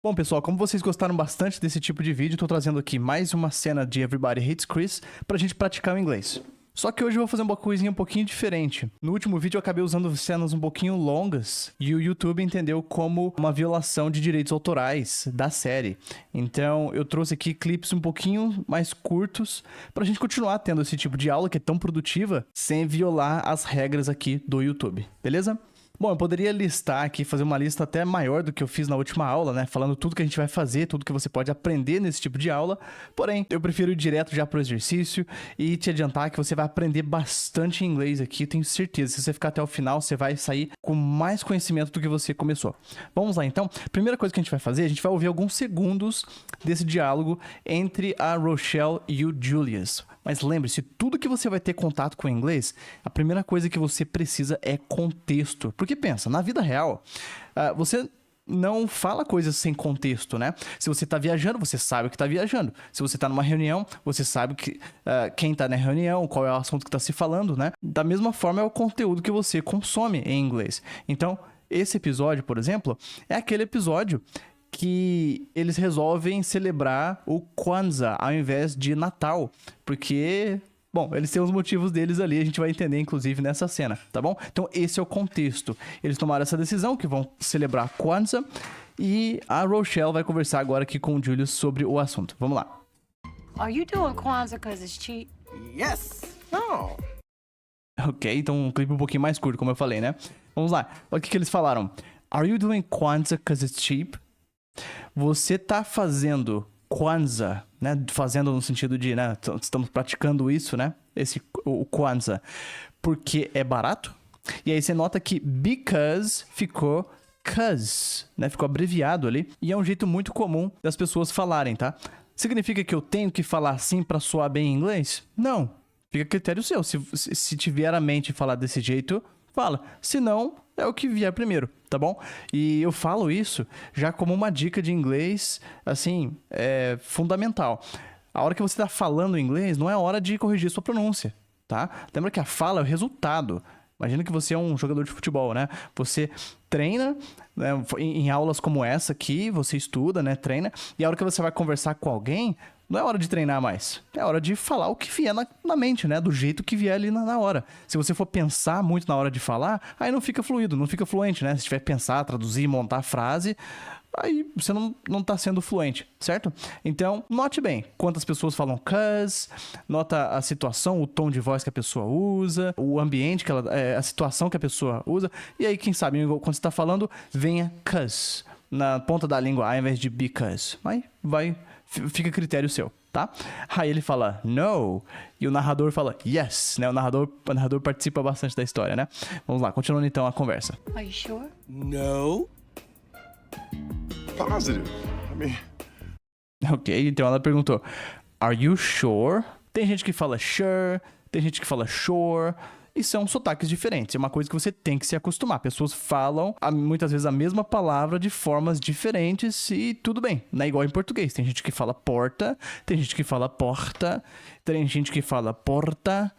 Bom, pessoal, como vocês gostaram bastante desse tipo de vídeo, tô trazendo aqui mais uma cena de Everybody Hates Chris pra gente praticar o inglês. Só que hoje eu vou fazer uma coisinha um pouquinho diferente. No último vídeo eu acabei usando cenas um pouquinho longas e o YouTube entendeu como uma violação de direitos autorais da série. Então eu trouxe aqui clipes um pouquinho mais curtos pra gente continuar tendo esse tipo de aula que é tão produtiva sem violar as regras aqui do YouTube, beleza? Bom, eu poderia listar aqui, fazer uma lista até maior do que eu fiz na última aula, né? Falando tudo que a gente vai fazer, tudo que você pode aprender nesse tipo de aula. Porém, eu prefiro ir direto já pro exercício e te adiantar que você vai aprender bastante inglês aqui, tenho certeza. Se você ficar até o final, você vai sair com mais conhecimento do que você começou. Vamos lá, então. Primeira coisa que a gente vai fazer, a gente vai ouvir alguns segundos desse diálogo entre a Rochelle e o Julius. Mas lembre-se, tudo que você vai ter contato com o inglês, a primeira coisa que você precisa é contexto. Porque pensa, na vida real, você não fala coisas sem contexto, né? Se você tá viajando, você sabe o que tá viajando. Se você tá numa reunião, você sabe quem tá na reunião, qual é o assunto que tá se falando, né? Da mesma forma é o conteúdo que você consome em inglês. Então, esse episódio, por exemplo, é aquele episódio que eles resolvem celebrar o Kwanzaa ao invés de Natal, porque, bom, eles têm os motivos deles ali, a gente vai entender inclusive nessa cena, tá bom? Então esse é o contexto. Eles tomaram essa decisão que vão celebrar Kwanzaa e a Rochelle vai conversar agora aqui com o Julius sobre o assunto. Vamos lá. Are you doing Kwanzaa because it's cheap? Yes. No. Ok, então um clipe um pouquinho mais curto, como eu falei, né? Vamos lá. Olha o que eles falaram. Are you doing Kwanzaa because it's cheap? Você tá fazendo Kwanzaa, né? Fazendo no sentido de, né? Estamos praticando isso, né? O Kwanzaa. Porque é barato. E aí você nota que because ficou cause, né? Ficou abreviado ali. E é um jeito muito comum das pessoas falarem, tá? Significa que eu tenho que falar assim pra soar bem em inglês? Não. Fica a critério seu. Se tiver a mente falar desse jeito, fala. Se não, é o que vier primeiro, tá bom? E eu falo isso já como uma dica de inglês, assim, fundamental. A hora que você tá falando inglês, não é hora de corrigir sua pronúncia, tá? Lembra que a fala é o resultado. Imagina que você é um jogador de futebol, né? Você treina, né, em aulas como essa aqui, você estuda, né? Treina. E a hora que você vai conversar com alguém, não é hora de treinar mais. É hora de falar o que vier na mente, né? Do jeito que vier ali na hora. Se você for pensar muito na hora de falar, aí não fica fluido, não fica fluente, né? Se tiver que pensar, traduzir, montar a frase, aí você não tá sendo fluente, certo? Então, note bem quantas pessoas falam cuz, nota a situação, o tom de voz que a pessoa usa, o ambiente, a situação que a pessoa usa. E aí, quem sabe, quando você tá falando, venha cuz na ponta da língua, ao invés de because. Aí fica a critério seu, tá? Aí ele fala no, e o narrador fala yes, né? O narrador participa bastante da história, né? Vamos lá, continuando então a conversa. Are you sure? No. Positive. I mean, Ok, então ela perguntou, are you sure? Tem gente que fala sure, tem gente que fala sure, e são sotaques diferentes. É uma coisa que você tem que se acostumar. Pessoas falam muitas vezes a mesma palavra de formas diferentes e tudo bem. Não é igual em português. Tem gente que fala porta, tem gente que fala porta, tem gente que fala porta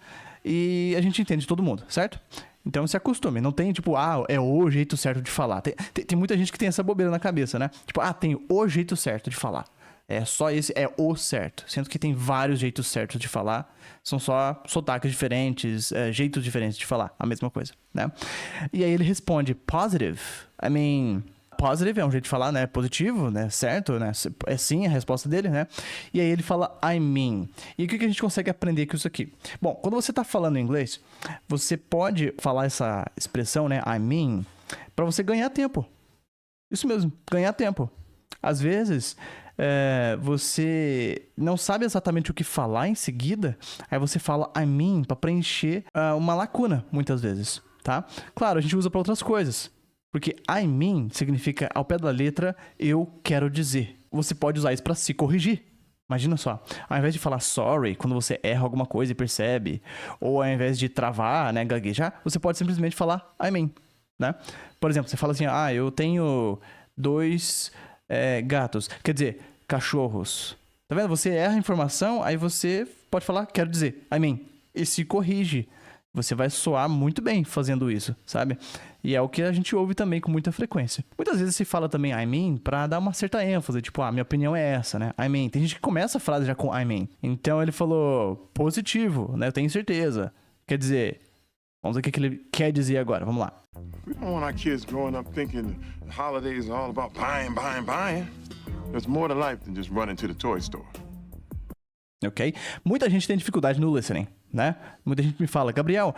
e a gente entende todo mundo, certo? Então se acostume. Não tem tipo, é o jeito certo de falar. Tem muita gente que tem essa bobeira na cabeça, né? Tipo, tem o jeito certo de falar. É só esse, é o certo. Sendo que tem vários jeitos certos de falar. São só sotaques diferentes, jeitos diferentes de falar. A mesma coisa, né? E aí ele responde, positive. I mean, positive é um jeito de falar, né? Positivo, né? Certo, né? É sim a resposta dele, né? E aí ele fala, I mean. E o que a gente consegue aprender com isso aqui? Bom, quando você tá falando inglês, você pode falar essa expressão, né? I mean, pra você ganhar tempo. Isso mesmo, ganhar tempo. Às vezes, você não sabe exatamente o que falar em seguida, aí você fala I mean pra preencher uma lacuna, muitas vezes, tá? Claro, a gente usa pra outras coisas, porque I mean significa, ao pé da letra, eu quero dizer. Você pode usar isso pra se corrigir. Imagina só, ao invés de falar sorry, quando você erra alguma coisa e percebe, ou ao invés de travar, né, gaguejar, você pode simplesmente falar I mean, né? Por exemplo, você fala assim, eu tenho 2 gatos, quer dizer, cachorros. Tá vendo? Você erra a informação, aí você pode falar, quero dizer, I mean, e se corrige. Você vai soar muito bem fazendo isso, sabe? E é o que a gente ouve também com muita frequência. Muitas vezes se fala também I mean pra dar uma certa ênfase, tipo, minha opinião é essa, né? I mean. Tem gente que começa a frase já com I mean. Então ele falou positivo, né? Eu tenho certeza. Quer dizer, vamos ver o que ele quer dizer agora, vamos lá. We don't want our kids growing up thinking the holidays are all about buying, buying, buying. There's more to life than just running to the toy store. Ok? Muita gente tem dificuldade no listening, né? Muita gente me fala, Gabriel,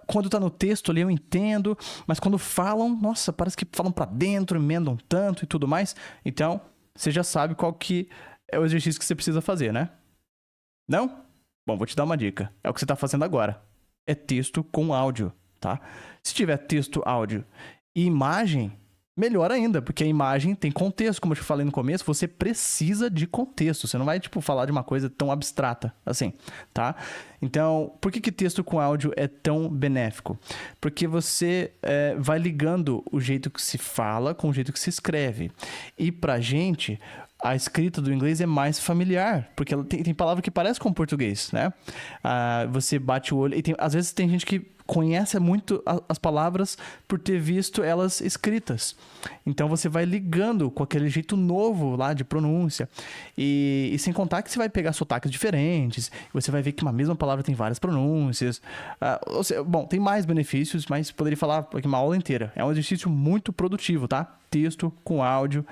quando tá no texto ali eu entendo, mas quando falam, nossa, parece que falam pra dentro, emendam tanto e tudo mais. Então, você já sabe qual que é o exercício que você precisa fazer, né? Não? Bom, vou te dar uma dica. É o que você tá fazendo agora. É texto com áudio, tá? Se tiver texto, áudio e imagem, melhor ainda, porque a imagem tem contexto, como eu te falei no começo, você precisa de contexto, você não vai, tipo, falar de uma coisa tão abstrata, assim, tá? Então, por que texto com áudio é tão benéfico? Porque você vai ligando o jeito que se fala com o jeito que se escreve. E pra gente, a escrita do inglês é mais familiar, porque ela tem palavra que parece com o português, né? Você bate o olho, e às vezes tem gente que conhece muito as palavras por ter visto elas escritas. Então você vai ligando com aquele jeito novo lá de pronúncia. E sem contar que você vai pegar sotaques diferentes, você vai ver que uma mesma palavra tem várias pronúncias. Bom, tem mais benefícios, mas poderia falar aqui uma aula inteira. É um exercício muito produtivo, tá? Texto com áudio.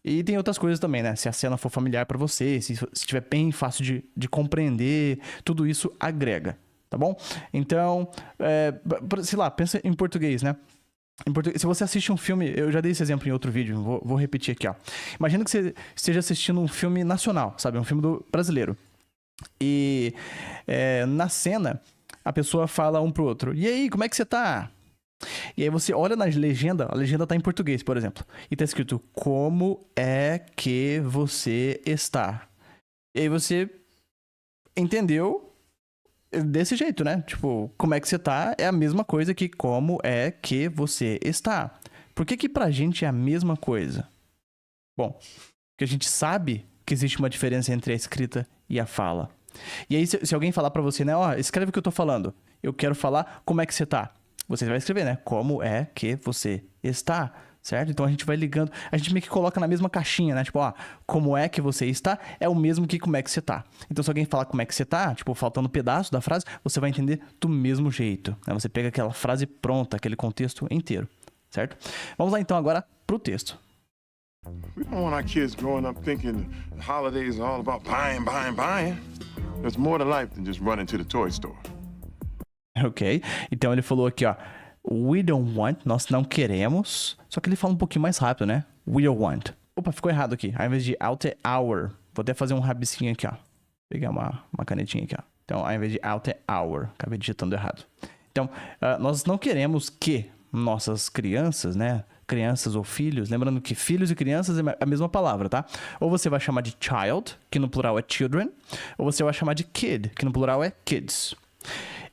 E tem outras coisas também, né? Se a cena for familiar para você, se estiver bem fácil de compreender, tudo isso agrega, tá bom? Então, sei lá, pensa em português, né? Em português, se você assiste um filme, eu já dei esse exemplo em outro vídeo, vou repetir aqui, ó. Imagina que você esteja assistindo um filme nacional, sabe? Um filme brasileiro. E na cena, a pessoa fala um pro outro, e aí, como é que você tá? E aí você olha na legenda, a legenda tá em português, por exemplo. E tá escrito, como é que você está? E aí você entendeu desse jeito, né? Tipo, como é que você tá é a mesma coisa que como é que você está. Por que pra gente é a mesma coisa? Bom, porque a gente sabe que existe uma diferença entre a escrita e a fala. E aí se alguém falar pra você, né? Escreve o que eu tô falando. Eu quero falar como é que você tá. Você vai escrever, né? Como é que você está, certo? Então a gente vai ligando, a gente meio que coloca na mesma caixinha, né? Tipo, como é que você está é o mesmo que como é que você tá. Então se alguém falar como é que você tá, tipo, faltando um pedaço da frase, você vai entender do mesmo jeito, né? Você pega aquela frase pronta, aquele contexto inteiro, certo? Vamos lá então agora pro texto. We don't want our kids growing up thinking the holidays are all about buying, buying, buying. There's more to life than just running to the toy store. Ok, então ele falou aqui, ó, we don't want, nós não queremos, só que ele fala um pouquinho mais rápido, né? We don't want. Opa, ficou errado aqui, ao invés de out é hour, vou até fazer um rabisquinho aqui, ó, pegar uma canetinha aqui, ó. Então, ao invés de out é hour, acabei digitando errado. Então, nós não queremos que nossas crianças, né, crianças ou filhos, lembrando que filhos e crianças é a mesma palavra, tá? Ou você vai chamar de child, que no plural é children, ou você vai chamar de kid, que no plural é kids.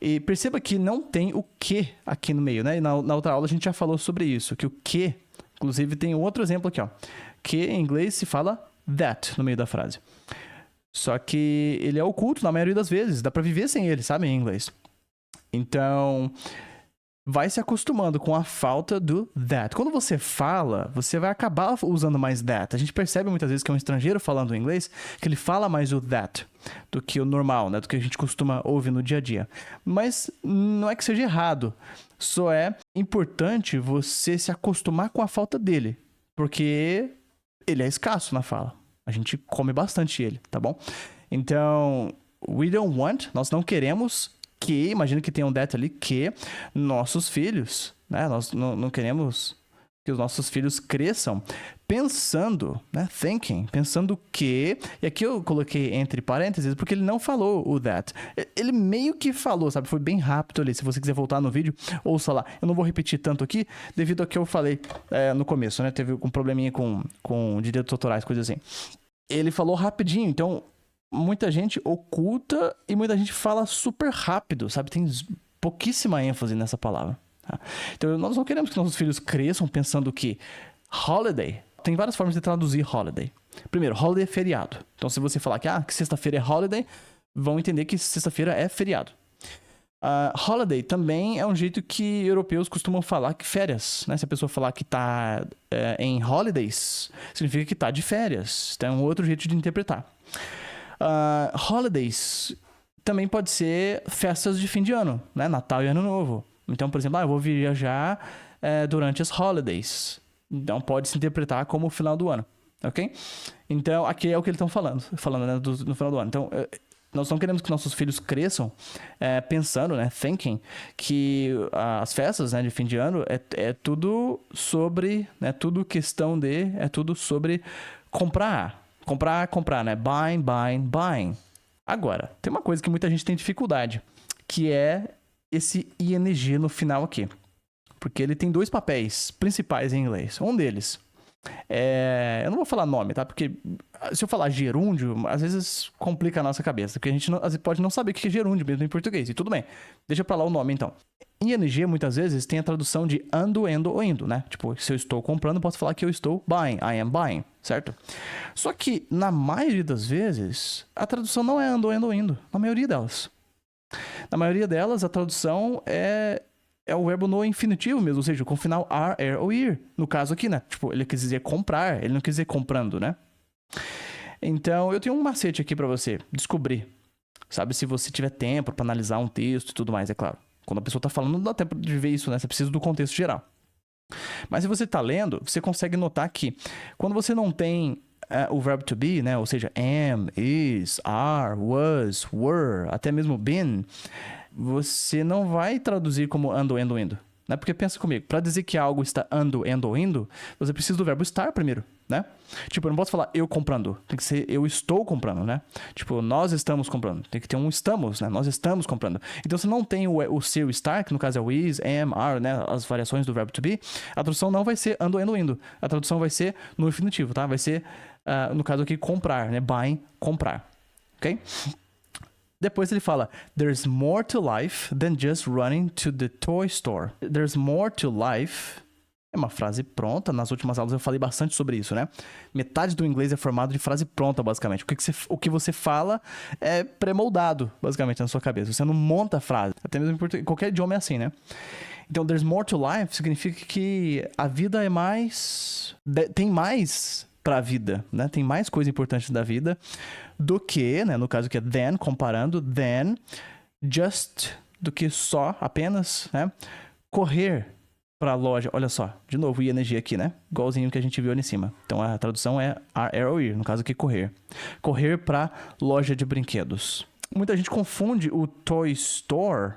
E perceba que não tem o que aqui no meio, né? E na outra aula a gente já falou sobre isso, que o que, inclusive tem um outro exemplo aqui, ó. Que em inglês se fala that no meio da frase. Só que ele é oculto na maioria das vezes, dá pra viver sem ele, sabe, em inglês. Então, vai se acostumando com a falta do that. Quando você fala, você vai acabar usando mais that. A gente percebe muitas vezes que é um estrangeiro falando inglês, que ele fala mais o that do que o normal, né? Do que a gente costuma ouvir no dia a dia. Mas não é que seja errado. Só é importante você se acostumar com a falta dele. Porque ele é escasso na fala. A gente come bastante ele, tá bom? Então, we don't want, nós não queremos que, imagina que tem um that ali, que nossos filhos, né? Nós não queremos que os nossos filhos cresçam pensando, né? Thinking, pensando que... E aqui eu coloquei entre parênteses porque ele não falou o that. Ele meio que falou, sabe? Foi bem rápido ali. Se você quiser voltar no vídeo, ouça lá. Eu não vou repetir tanto aqui, devido ao que eu falei no começo, né? Teve um probleminha com direitos autorais, coisa assim. Ele falou rapidinho, então... Muita gente oculta e muita gente fala super rápido, sabe? Tem pouquíssima ênfase nessa palavra. Tá? Então, nós não queremos que nossos filhos cresçam pensando que holiday... Tem várias formas de traduzir holiday. Primeiro, holiday é feriado. Então, se você falar que sexta-feira é holiday, vão entender que sexta-feira é feriado. Holiday também é um jeito que europeus costumam falar que férias, né? Se a pessoa falar que tá em holidays, significa que tá de férias. Então é um outro jeito de interpretar. Holidays também pode ser festas de fim de ano, né? Natal e Ano Novo. Então, por exemplo, eu vou viajar durante as holidays. Então pode se interpretar como o final do ano, ok? Então aqui é o que eles estão falando né, no final do ano. Então nós não queremos que nossos filhos cresçam pensando, né, thinking, que as festas, né, de fim de ano é tudo sobre, né, tudo questão de, é tudo sobre comprar, né, buying. Agora, tem uma coisa que muita gente tem dificuldade, que é esse ing no final aqui, porque ele tem 2 papéis principais em inglês. Um deles eu não vou falar nome, tá? Porque se eu falar gerúndio, às vezes complica a nossa cabeça. Porque a gente às vezes pode não saber o que é gerúndio mesmo em português. E tudo bem. Deixa pra lá o nome, então. ING, muitas vezes, tem a tradução de ando, endo ou indo, né? Tipo, se eu estou comprando, eu posso falar que eu estou buying. I am buying, certo? Só que, na maioria das vezes, a tradução não é ando, endo ou indo. Na maioria delas. Na maioria delas, a tradução é o verbo no infinitivo mesmo, ou seja, com o final are, er ou ir. No caso aqui, né? Tipo, ele quis dizer comprar, ele não quis dizer comprando, né? Então, eu tenho um macete aqui pra você descobrir. Sabe, se você tiver tempo pra analisar um texto e tudo mais, é claro. Quando a pessoa tá falando, não dá tempo de ver isso, né? Você precisa do contexto geral. Mas se você tá lendo, você consegue notar que quando você não tem o verbo to be, né? Ou seja, am, is, are, was, were, até mesmo been, você não vai traduzir como ando, endo, indo, né? Porque pensa comigo, para dizer que algo está ando, endo ou indo, você precisa do verbo estar primeiro, né? Tipo, eu não posso falar eu comprando, tem que ser eu estou comprando, né? Tipo, nós estamos comprando, tem que ter um estamos, né? Nós estamos comprando. Então, se não tem o seu estar, que no caso é o is, am, are, né? As variações do verbo to be, a tradução não vai ser ando, endo, indo. A tradução vai ser no infinitivo, tá? Vai ser, no caso aqui, comprar, né? Buying, comprar, ok? Depois ele fala, there's more to life than just running to the toy store. There's more to life. É uma frase pronta. Nas últimas aulas eu falei bastante sobre isso, né? Metade do inglês é formado de frase pronta, basicamente. O que você fala é pré-moldado, basicamente, na sua cabeça. Você não monta a frase. Até mesmo em português. Qualquer idioma é assim, né? Então, there's more to life significa que a vida é mais... Tem mais pra vida, né? Tem mais coisa importante da vida do que, né? No caso que é than, comparando, than, just, do que só, apenas, né? Correr pra loja, olha só, de novo, ing aqui, né? Igualzinho que a gente viu ali em cima. Então, a tradução é are, er ou ir, no caso aqui, correr. Correr pra loja de brinquedos. Muita gente confunde o Toy Store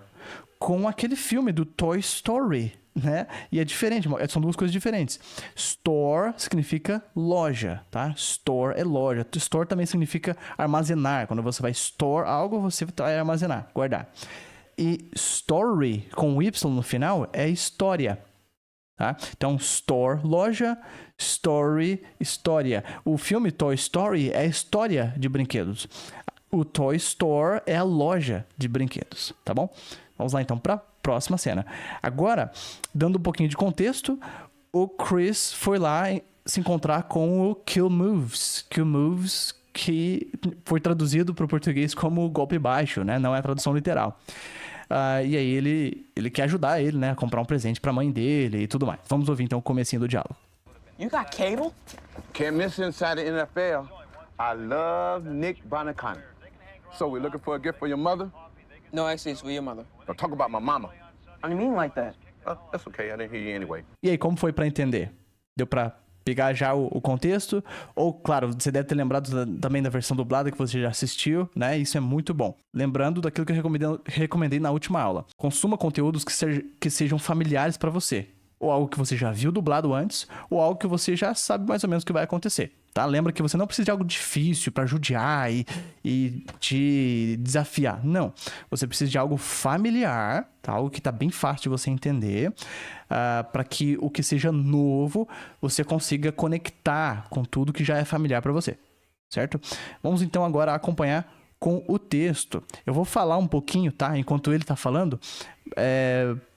com aquele filme do Toy Story, né? E é diferente, são 2 coisas diferentes. Store significa loja, tá? Store é loja. Store também significa armazenar. Quando você vai store algo, você vai armazenar, guardar. E story, com Y no final, é história, tá? Então, store, loja, story, história. O filme Toy Story é a história de brinquedos. O Toy Store é a loja de brinquedos, tá bom? Vamos lá, então, para a próxima cena. Agora, dando um pouquinho de contexto, o Chris foi lá se encontrar com o Kill Moves. Kill Moves, que foi traduzido para o português como golpe baixo, né? Não é a tradução literal. E aí ele quer ajudar ele, né? A comprar um presente para a mãe dele e tudo mais. Vamos ouvir, então, o comecinho do diálogo. You got cable? Can't miss inside the NFL. I love Nick Bonacani. So we're looking for a gift for your mother? No, actually, it's for your mother. Now talk about my mama. I didn't mean like that. That's okay. I didn't hear you anyway. E aí, como foi para entender? Deu para pegar já o contexto? Ou, claro, você deve ter lembrado também da versão dublada que você já assistiu, né? Isso é muito bom. Lembrando daquilo que eu recomendei na última aula. Consuma conteúdos que sejam familiares para você. Ou algo que você já viu dublado antes, ou algo que você já sabe mais ou menos o que vai acontecer, tá? Lembra que você não precisa de algo difícil para judiar e te desafiar. Não. Você precisa de algo familiar, tá? Algo que tá bem fácil de você entender, para que o que seja novo você consiga conectar com tudo que já é familiar para você, certo? Vamos então agora acompanhar com o texto. Eu vou falar um pouquinho, tá? Enquanto ele tá falando,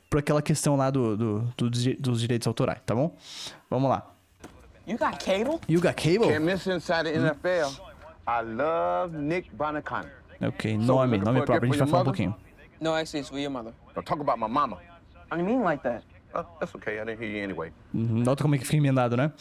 por aquela questão lá dos direitos autorais, tá bom? Vamos lá. You got cable? You got cable? Can't miss inside the NFL. I love Nick Bonacani. Ok, nome próprio, a gente vai falar um pouquinho. No, actually, it's with your mother. Now talk about my mama. I didn't mean like that. That's okay. I didn't hear you anyway. Nota como é que fica emendado, né?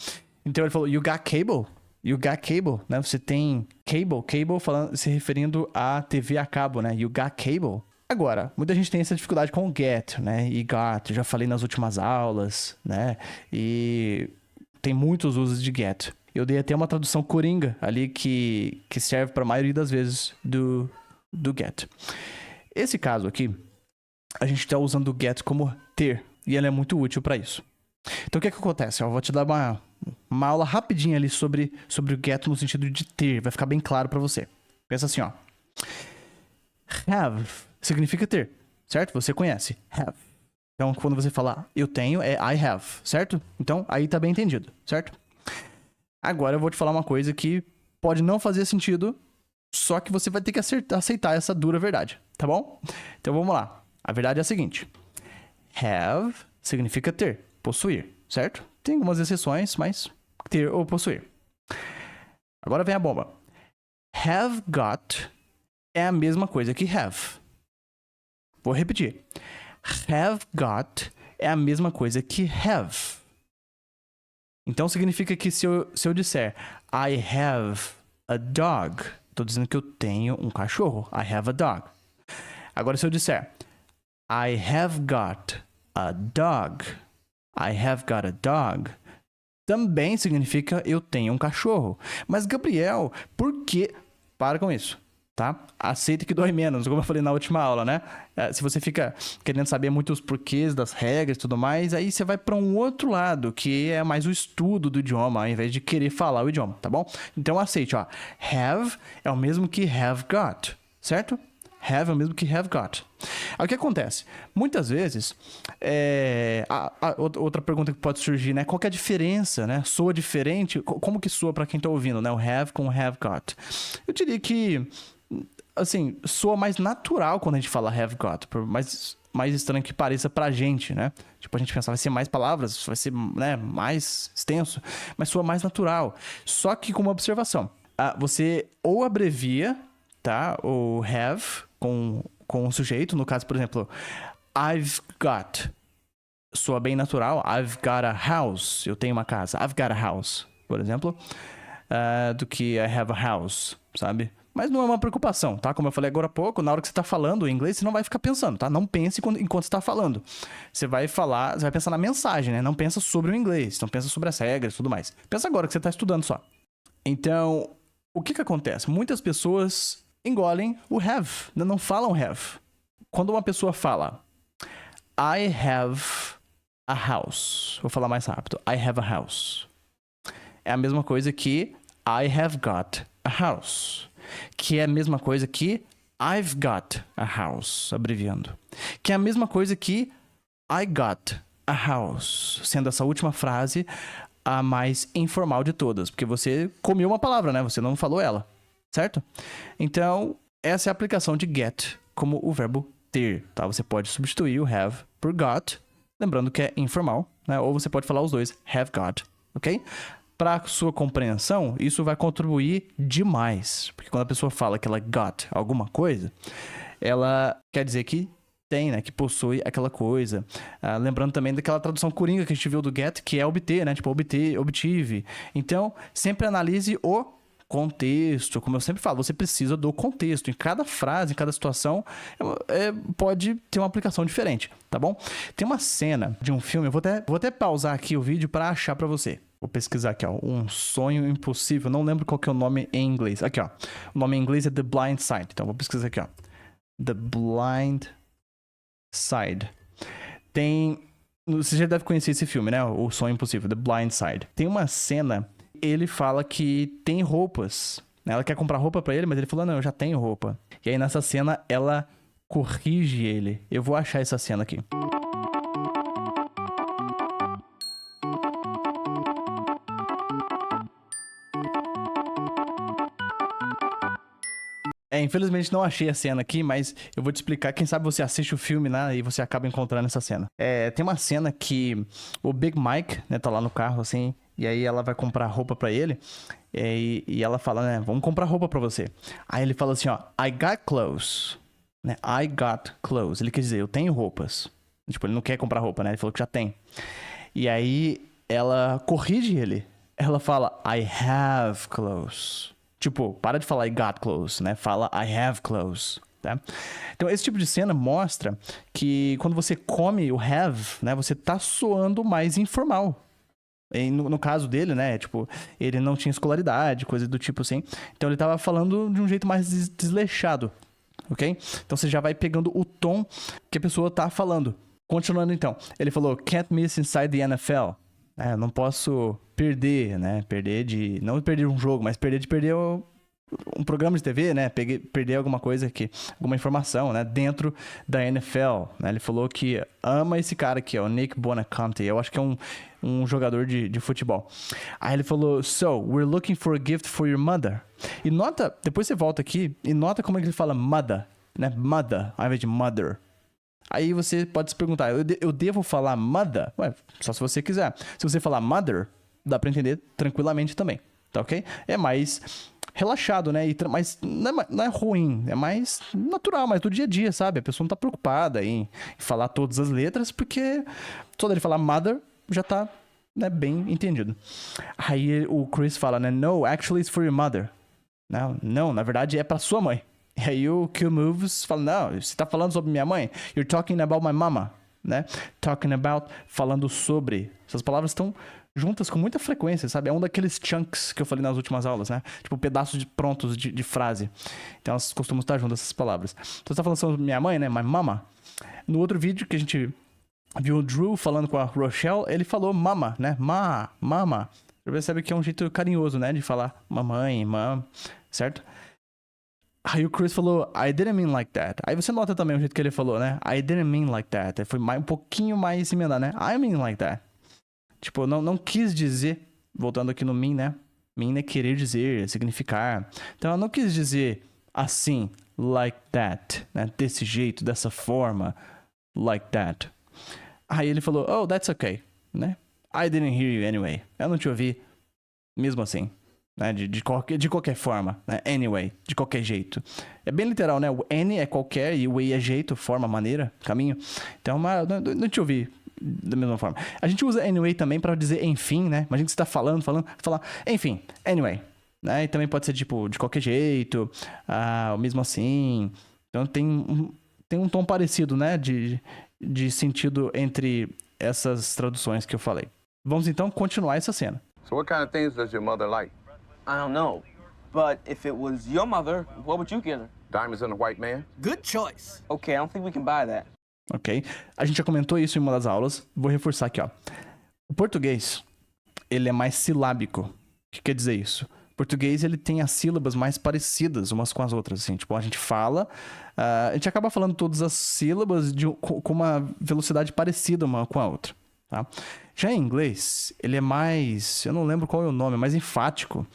Então ele falou, you got cable? You got cable, né? Você tem cable. Cable falando, se referindo a TV a cabo, né? You got cable. Agora, muita gente tem essa dificuldade com o get, né? E got, já falei nas últimas aulas, né? E tem muitos usos de get. Eu dei até uma tradução coringa ali que serve para a maioria das vezes do get. Esse caso aqui, a gente está usando o get como ter. E ele é muito útil para isso. Então o que acontece? Eu vou te dar uma aula rapidinha ali sobre o get no sentido de ter. Vai ficar bem claro para você. Pensa assim, ó. Have significa ter, certo? Você conhece. Have. Então quando você falar eu tenho, é I have, certo? Então aí tá bem entendido, certo? Agora eu vou te falar uma coisa que pode não fazer sentido, só que você vai ter que aceitar essa dura verdade, tá bom? Então vamos lá. A verdade é a seguinte. Have significa ter, possuir, certo? Tem algumas exceções, mas ter ou possuir. Agora vem a bomba. Have got é a mesma coisa que have. Vou repetir. Have got é a mesma coisa que have. Então significa que se eu disser I have a dog, estou dizendo que eu tenho um cachorro. I have a dog. Agora se eu disser I have got a dog, I have got a dog, também significa eu tenho um cachorro. Mas Gabriel, por que? Para com isso, tá? Aceita que dói menos, como eu falei na última aula, né? Se você fica querendo saber muito os porquês das regras e tudo mais, aí você vai para um outro lado, que é mais o estudo do idioma, ao invés de querer falar o idioma, tá bom? Então aceite, ó. Have é o mesmo que have got, certo? Have é o mesmo que have got. Aí o que acontece? Muitas vezes, outra pergunta que pode surgir, né? Qual que é a diferença, né? Soa diferente? Como que soa para quem tá ouvindo, né? O have com o have got. Eu diria que, assim, soa mais natural quando a gente fala have got, por mais estranho que pareça pra gente, né? Tipo, a gente pensa, vai ser mais palavras, vai ser, né, mais extenso, mas soa mais natural. Só que com uma observação. Você ou abrevia, tá? O have com o sujeito, no caso, por exemplo, I've got, soa bem natural, I've got a house, eu tenho uma casa, I've got a house, por exemplo, do que I have a house, sabe? Mas não é uma preocupação, tá? Como eu falei agora há pouco, na hora que você tá falando em inglês, você não vai ficar pensando, tá? Não pense enquanto você tá falando. Você vai pensar na mensagem, né? Não pensa sobre o inglês, não pensa sobre as regras e tudo mais. Pensa agora que você tá estudando só. Então, o que acontece? Muitas pessoas engolem o have, não falam have. Quando uma pessoa fala I have a house, vou falar mais rápido, I have a house, é a mesma coisa que I have got a house, que é a mesma coisa que I've got a house, abreviando, que é a mesma coisa que I got a house, sendo essa última frase a mais informal de todas, porque você comeu uma palavra, né? Você não falou ela. Certo? Então, essa é a aplicação de get como o verbo ter, tá? Você pode substituir o have por got, lembrando que é informal, né? Ou você pode falar os dois, have got, ok? Para sua compreensão, isso vai contribuir demais, porque quando a pessoa fala que ela got alguma coisa, ela quer dizer que tem, né? Que possui aquela coisa. Lembrando também daquela tradução coringa que a gente viu do get, que é obter, né? Tipo, obtive. Então, sempre analise o contexto, como eu sempre falo, você precisa do contexto. Em cada frase, em cada situação, pode ter uma aplicação diferente, tá bom? Tem uma cena de um filme, eu vou até pausar aqui o vídeo para achar para você. Vou pesquisar aqui, ó, Um Sonho Impossível. Não lembro qual que é o nome em inglês. Aqui, ó. O nome em inglês é The Blind Side. Então, vou pesquisar aqui, ó. The Blind Side. Você já deve conhecer esse filme, né? O Sonho Impossível, The Blind Side. Tem uma cena, ele fala que tem roupas. Ela quer comprar roupa pra ele, mas ele falou, não, eu já tenho roupa. E aí nessa cena, ela corrige ele. Eu vou achar essa cena aqui. Infelizmente não achei a cena aqui, mas eu vou te explicar. Quem sabe você assiste o filme, né, e você acaba encontrando essa cena. Tem uma cena que o Big Mike, né, tá lá no carro, assim, e aí ela vai comprar roupa pra ele, e ela fala, né, vamos comprar roupa pra você. Aí ele fala assim, ó, I got clothes, né? I got clothes. Ele quer dizer, eu tenho roupas. Tipo, ele não quer comprar roupa, né? Ele falou que já tem. E aí, ela corrige ele. Ela fala, I have clothes. Tipo, para de falar I got clothes, né? Fala I have clothes, tá? Então, esse tipo de cena mostra que quando você come o have, né? Você tá soando mais informal. E no caso dele, né? Tipo, ele não tinha escolaridade, coisa do tipo assim. Então, ele tava falando de um jeito mais desleixado, ok? Então, você já vai pegando o tom que a pessoa tá falando. Continuando, então. Ele falou, can't miss inside the NFL. Não posso perder, né? Não perder um jogo, mas perder um programa de TV, né? Perder alguma coisa alguma informação, né? Dentro da NFL, né? Ele falou que ama esse cara aqui, o Nick Bonaconte. Eu acho que é um jogador de futebol. Aí ele falou, so, we're looking for a gift for your mother. E nota, depois você volta aqui e nota como é que ele fala mother, né? Mother, ao invés de mother. Aí você pode se perguntar, eu devo falar mother? Ué, só se você quiser. Se você falar mother, dá pra entender tranquilamente também, tá ok? É mais relaxado, né? Mas não é ruim, é mais natural, mais do dia a dia, sabe? A pessoa não tá preocupada em falar todas as letras, porque só dele falar mother já tá, né, bem entendido. Aí o Chris fala, né? No, actually it's for your mother. Não, na verdade é pra sua mãe. E aí o Kill Moves fala, não, você tá falando sobre minha mãe? You're talking about my mama, né? Talking about, falando sobre. Essas palavras estão juntas com muita frequência, sabe? É um daqueles chunks que eu falei nas últimas aulas, né? Tipo, pedaços prontos de frase. Então elas costumam estar juntas, essas palavras. Então você tá falando sobre minha mãe, né? My mama. No outro vídeo que a gente viu o Drew falando com a Rochelle, ele falou mama, né? Mama. Você percebe que é um jeito carinhoso, né? De falar mamãe, mam, certo? Aí o Chris falou, I didn't mean like that. Aí você nota também o jeito que ele falou, né? I didn't mean like that. Foi um pouquinho mais emendar, né? I mean like that. Tipo, não quis dizer, voltando aqui no mean, né? Mean é querer dizer, significar. Então, eu não quis dizer assim, like that, né? Desse jeito, dessa forma, like that. Aí ele falou, oh, that's okay, né? I didn't hear you anyway. Eu não te ouvi, mesmo assim. Né, de qualquer forma, né? Anyway, de qualquer jeito. É bem literal, né? O any é qualquer e o way é jeito, forma, maneira, caminho. Então, não te ouvi da mesma forma. A gente usa anyway também para dizer enfim, né? Imagina que você tá falando, falar enfim, anyway. Né? E também pode ser tipo de qualquer jeito, ou mesmo assim. Então tem um tom parecido, né? De sentido entre essas traduções que eu falei. Vamos então continuar essa cena. So what kind of things does your mother like? I don't know. But if it was your mother, what would you get her? Diamonds and a white man? Good choice. Okay, I don't think we can buy that. Ok? A gente já comentou isso em uma das aulas. Vou reforçar aqui, ó. O português, ele é mais silábico. O que quer dizer isso? O português, ele tem as sílabas mais parecidas umas com as outras, assim. Tipo, a gente fala... a gente acaba falando todas as sílabas com uma velocidade parecida uma com a outra, tá? Já em inglês, ele é mais... Eu não lembro qual é o nome, mais enfático.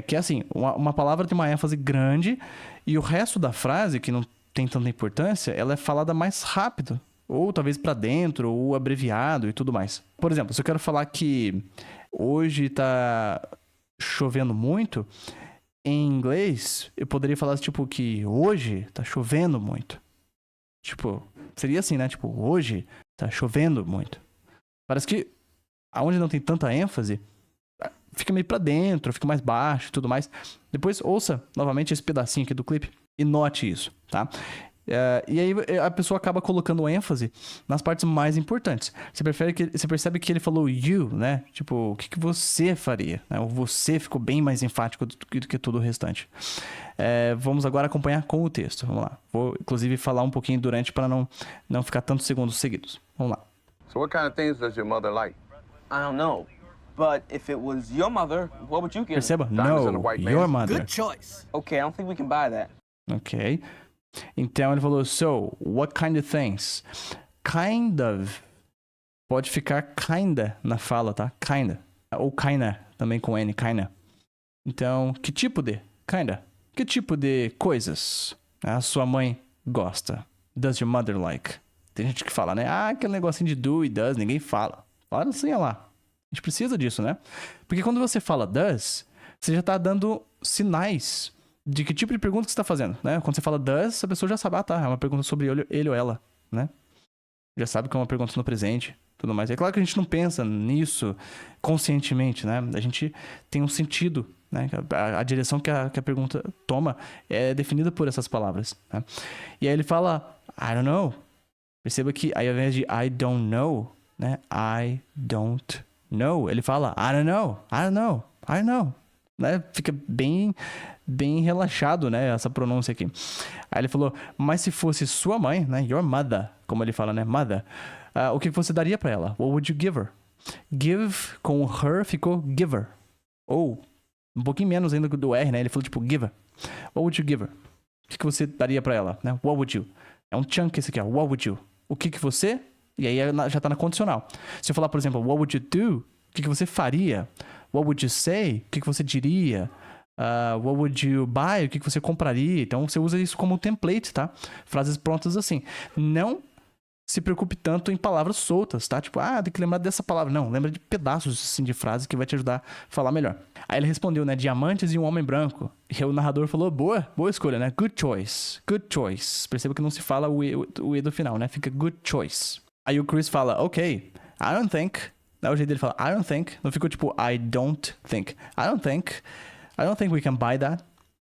Que é assim, uma palavra tem uma ênfase grande e o resto da frase, que não tem tanta importância, ela é falada mais rápido. Ou talvez pra dentro, ou abreviado e tudo mais. Por exemplo, se eu quero falar que hoje tá chovendo muito, em inglês, eu poderia falar tipo que hoje tá chovendo muito. Tipo, seria assim, né? Tipo, hoje tá chovendo muito. Parece que aonde não tem tanta ênfase, fica meio pra dentro, fica mais baixo e tudo mais. Depois ouça novamente esse pedacinho aqui do clipe e note isso, tá? E aí a pessoa acaba colocando ênfase nas partes mais importantes. Você percebe que ele falou you, né? Tipo, o que você faria? Né? O você ficou bem mais enfático do que todo o restante. Vamos agora acompanhar com o texto. Vamos lá. Vou, inclusive, falar um pouquinho durante para não ficar tantos segundos seguidos. Vamos lá. So what kind of things does your mother like? I don't know. But if it was your mother, what would you get her? Perceba? Diamonds and a No, white man. your mother. Good choice. Okay, I don't think we can buy that. Ok. Então ele falou, so, what kind of things? Kind of. Pode ficar kinda na fala, tá? Kinda. Ou kinda, também com N, kinda. Então, que tipo de? Kinda. Que tipo de coisas a sua mãe gosta? Does your mother like? Tem gente que fala, né? Aquele negocinho de do e does, ninguém fala. Fala assim, olha lá. A gente precisa disso, né? Porque quando você fala does, você já tá dando sinais de que tipo de pergunta que você tá fazendo, né? Quando você fala does, a pessoa já sabe, tá, é uma pergunta sobre ele ou ela, né? Já sabe que é uma pergunta no presente, tudo mais. É claro que a gente não pensa nisso conscientemente, né? A gente tem um sentido, né? A direção que a pergunta toma é definida por essas palavras, né? E aí ele fala, I don't know. Perceba que aí ao invés de I don't know, né? I don't know. Ele fala, I don't know, I don't know, I don't know. Né? Fica bem relaxado, né? Essa pronúncia aqui. Aí ele falou, mas se fosse sua mãe, né? Your mother, como ele fala, né? Mother. O que você daria pra ela? What would you give her? Give com her ficou giver. Ou um pouquinho menos ainda do R, né? Ele falou tipo giver. What would you give her? O que você daria pra ela, né? What would you? É um chunk esse aqui, ó. What would you? O que você... E aí já tá na condicional. Se eu falar, por exemplo, what would you do? O que você faria? What would you say? O que você diria? What would you buy? O que você compraria? Então você usa isso como template, tá? Frases prontas assim. Não se preocupe tanto em palavras soltas, tá? Tipo, tem que lembrar dessa palavra. Não, lembra de pedaços assim, de frase que vai te ajudar a falar melhor. Aí ele respondeu, né? Diamantes e um homem branco. E o narrador falou, boa escolha, né? Good choice. Good choice. Perceba que não se fala o E do final, né? Fica good choice. Aí o Chris fala, ok, I don't think... O jeito dele fala, I don't think. Não ficou tipo, I don't think. I don't think we can buy that.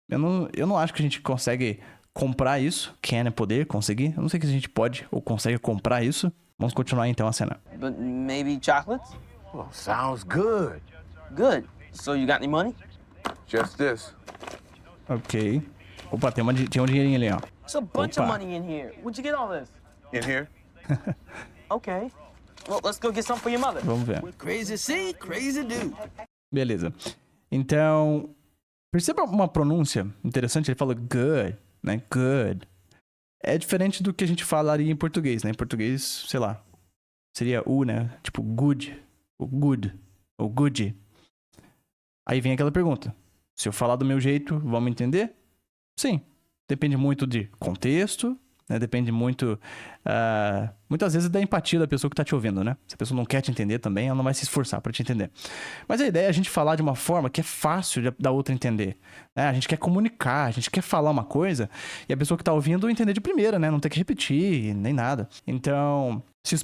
Eu não acho que a gente consegue comprar isso. Can é poder, conseguir. Eu não sei se a gente pode ou consegue comprar isso. Vamos continuar então a cena. But maybe chocolates? Oh, sounds good. Good. So you got any money? Just this. Ok. Opa, tem um dinheirinho ali, ó. There's a bunch of money in here. Where'd you get all this? In here? Okay. Well, let's go get some for your mother. Vamos ver. Crazy see, crazy do. Beleza. Então, perceba uma pronúncia interessante. Ele fala good, né? Good. É diferente do que a gente falaria em português, né? Em português, sei lá, seria o, né? Tipo good, ou good, ou good. Aí vem aquela pergunta. Se eu falar do meu jeito, vão me entender? Sim. Depende muito de contexto, né? Depende muito, muitas vezes, da empatia da pessoa que tá te ouvindo, né? Se a pessoa não quer te entender também, ela não vai se esforçar pra te entender. Mas a ideia é a gente falar de uma forma que é fácil da outra entender, né? A gente quer comunicar, a gente quer falar uma coisa e a pessoa que tá ouvindo entender de primeira, né? Não ter que repetir, nem nada. Então, se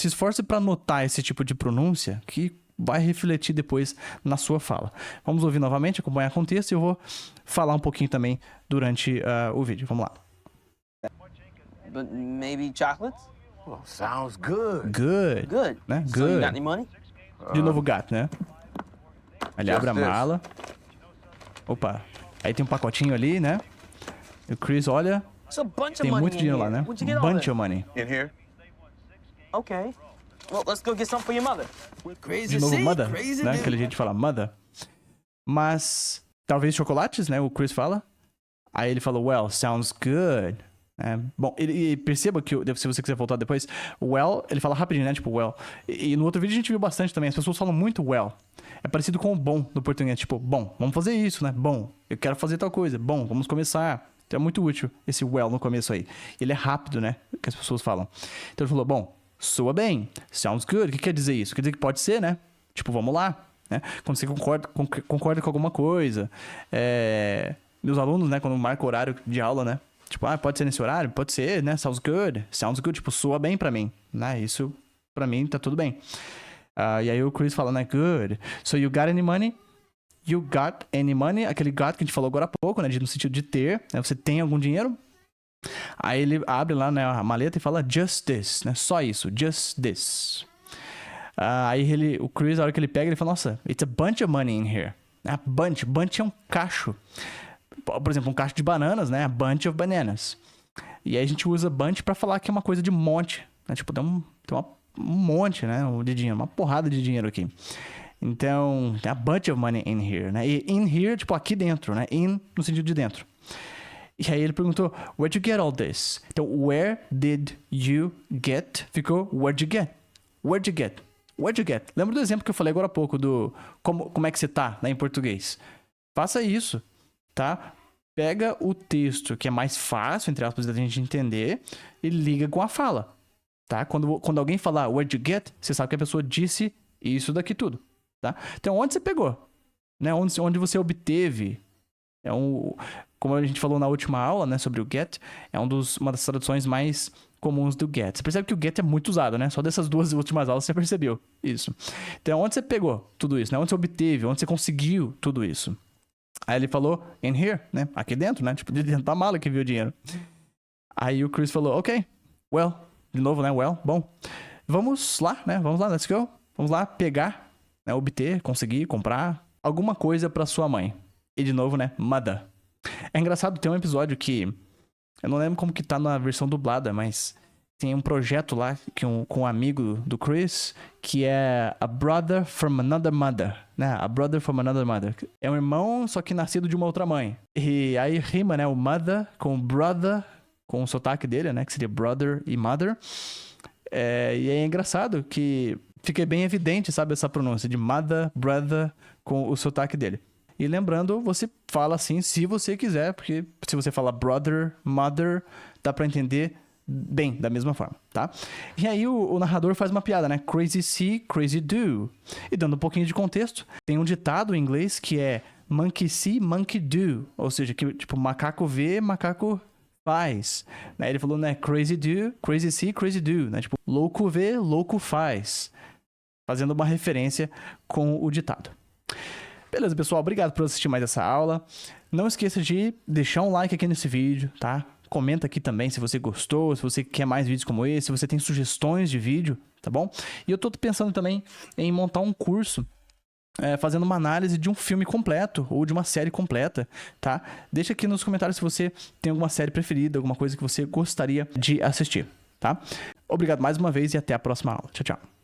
esforce pra notar esse tipo de pronúncia que vai refletir depois na sua fala. Vamos ouvir novamente, acompanhar o contexto e eu vou falar um pouquinho também durante o vídeo. Vamos lá. But maybe chocolates? Oh, sounds good. Good. Good. Né? So you Good. got any money? De novo got, né? Ele abre a this. mala. Opa. Aí tem um pacotinho ali, né? E o Chris olha. There's a bunch of Tem money muito in dinheiro here. lá, né? Where'd you get all Bunch this? of money. In here? Okay. Well, let's go get some for your mother. Crazy De novo, see, mother, crazy né? do. Aquele jeito de falar mother. Mas, talvez chocolates, né? O Chris fala. Aí ele fala, well, sounds good. Bom, e perceba que, se você quiser voltar depois, well, ele fala rapidinho, né? Tipo, well. E no outro vídeo a gente viu bastante também. As pessoas falam muito well. É parecido com o bom no português. Tipo, bom, vamos fazer isso, né? Bom, eu quero fazer tal coisa. Bom, vamos começar. Então é muito útil esse well no começo aí. Ele é rápido, né? Que as pessoas falam. Então ele falou, bom, soa bem. Sounds good. O que quer dizer isso? Quer dizer que pode ser, né? Tipo, vamos lá. Né? Quando você concorda com alguma coisa. Meus alunos, né? Quando marca o horário de aula, né? Tipo, pode ser nesse horário? Pode ser, né? Sounds good. Sounds good. Tipo, soa bem pra mim. Né? Isso, pra mim, tá tudo bem. E aí o Chris fala, né? Good. So you got any money? You got any money? Aquele got que a gente falou agora há pouco, né? No sentido de ter. Né? Você tem algum dinheiro? Aí ele abre lá, né, a maleta e fala just this, né? Só isso. Just this. Aí o Chris, a hora que ele pega, ele fala, nossa, it's a bunch of money in here. Bunch é um cacho. Por exemplo, um cacho de bananas, né? A bunch of bananas. E aí a gente usa bunch pra falar que é uma coisa de monte. Né? Tipo, tem um monte, né? De dinheiro, uma porrada de dinheiro aqui. Então, tem a bunch of money in here, né? E in here, tipo, aqui dentro, né? In, no sentido de dentro. E aí ele perguntou, where'd you get all this? Então, where did you get? Ficou, where'd you get? Where'd you get? Where'd you get? Lembra do exemplo que eu falei agora há pouco do como é que você tá, né, em português? Faça isso, tá? Pega o texto que é mais fácil, entre aspas, da gente entender e liga com a fala, tá? Quando alguém falar where'd you get, você sabe que a pessoa disse isso daqui tudo, tá? Então, onde você pegou? Né? Onde você obteve Como a gente falou na última aula, né, sobre o get, é uma das traduções mais comuns do get. Você percebe que o get é muito usado, né? Só dessas 2 últimas aulas você percebeu isso. Então, onde você pegou tudo isso, né? Onde você obteve, onde você conseguiu tudo isso? Aí ele falou, in here, né? Aqui dentro, né? Tipo, de dentro da mala que viu o dinheiro. Aí o Chris falou, ok, well, de novo, né? Well, bom. Vamos lá, né? Vamos lá, let's go. Vamos lá pegar, né? Obter, conseguir, comprar alguma coisa pra sua mãe. E de novo, né? Mother. É engraçado, tem um episódio que... Eu não lembro como que tá na versão dublada, mas... Tem um projeto lá com um amigo do Chris, que é A Brother from Another Mother, né? A Brother from Another Mother. É um irmão, só que nascido de uma outra mãe. E aí rima, né? O mother com brother, com o sotaque dele, né? Que seria brother e mother. E é engraçado que fica bem evidente, sabe? Essa pronúncia de mother, brother, com o sotaque dele. E lembrando, você fala assim se você quiser, porque se você fala brother, mother, dá pra entender bem, da mesma forma, tá? E aí o narrador faz uma piada, né? Crazy see, crazy do. E dando um pouquinho de contexto, tem um ditado em inglês que é monkey see, monkey do. Ou seja, que tipo, macaco vê, macaco faz. Né? Ele falou, né? Crazy do, crazy see, crazy do. Né? Tipo, louco vê, louco faz. Fazendo uma referência com o ditado. Beleza, pessoal. Obrigado por assistir mais essa aula. Não esqueça de deixar um like aqui nesse vídeo, tá? Comenta aqui também se você gostou, se você quer mais vídeos como esse, se você tem sugestões de vídeo, tá bom? E eu tô pensando também em montar um curso fazendo uma análise de um filme completo ou de uma série completa, tá? Deixa aqui nos comentários se você tem alguma série preferida, alguma coisa que você gostaria de assistir, tá? Obrigado mais uma vez e até a próxima aula. Tchau, tchau.